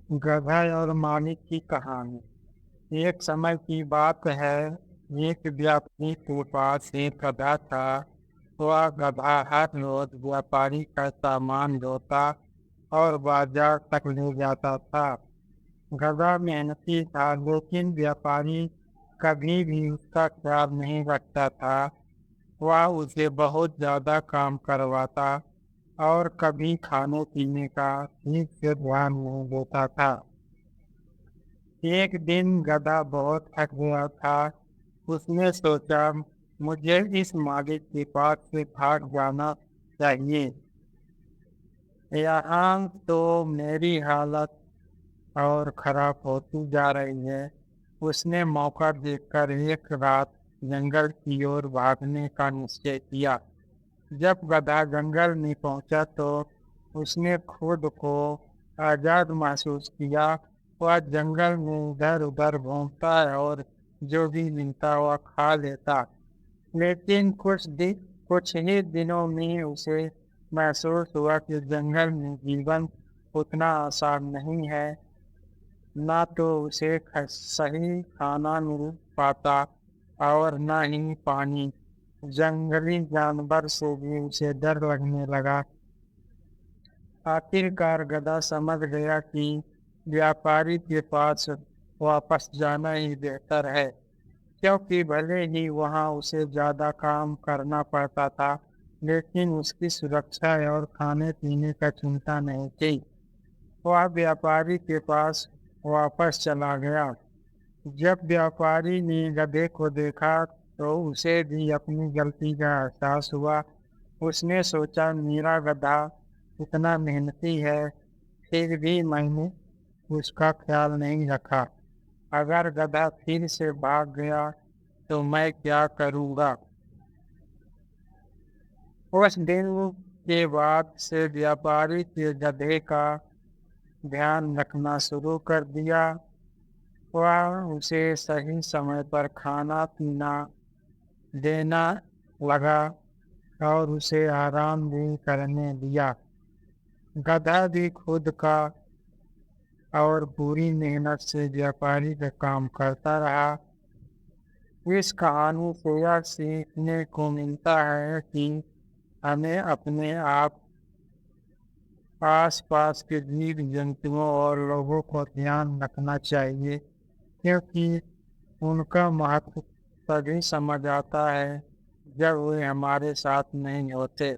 गधा और मालिक की कहानी। एक समय की बात है। एक व्यापारी के पास एक गधा था। वह गधा हर रोज व्यापारी का सामान ढोता और बाजार तक ले जाता था। गधा मेहनती था, लेकिन व्यापारी कभी भी उसका ख्याल नहीं रखता था। वह उसे बहुत ज्यादा काम करवाता और कभी खाने पीने का ठीक से ध्यान नहीं देता था। एक दिन गधा बहुत थक गया था। उसने सोचा, मुझे इस मालिक के पास से भाग जाना चाहिए। यहाँ तो मेरी हालत और खराब होती जा रही है। उसने मौका देखकर एक रात जंगल की ओर भागने का निश्चय किया। जब गधा जंगल में पहुंचा तो उसने खुद को आजाद महसूस किया। वह जंगल में इधर उधर घूमता और जो भी मिलता वह खा लेता। लेकिन कुछ ही दिनों में उसे महसूस हुआ कि जंगल में जीवन उतना आसान नहीं है। ना तो उसे सही खाना मिल पाता और न ही पानी। जंगली जानवर से भी उसे डर लगने लगा। आखिरकार गधा समझ गया कि व्यापारी के पास वापस जाना ही बेहतर है, क्योंकि भले ही वहां उसे ज्यादा काम करना पड़ता था, लेकिन उसकी सुरक्षा और खाने पीने का चिंता नहीं थी। वह व्यापारी के पास वापस चला गया। जब व्यापारी ने गधे को देखा तो उसे भी अपनी गलती का एहसास हुआ। उसने सोचा, मेरा गधा इतना मेहनती है, फिर भी मैंने उसका ख्याल नहीं रखा। अगर गधा फिर से भाग गया तो मैं क्या करूँगा। उस दिन के बाद से व्यापारी के गधे का ध्यान रखना शुरू कर दिया। वह उसे सही समय पर खाना पीना देना लगा और उसे आराम भी करने दिया। गधा भी खुद का और पूरी मेहनत से व्यापारी का काम करता रहा। इस कहानी से यह सीखने को मिलता है कि हमें अपने आस पास के जीव जंतुओं और लोगों को ध्यान रखना चाहिए, क्योंकि उनका महत्व तभी समझ आता है जब वे हमारे साथ नहीं होते।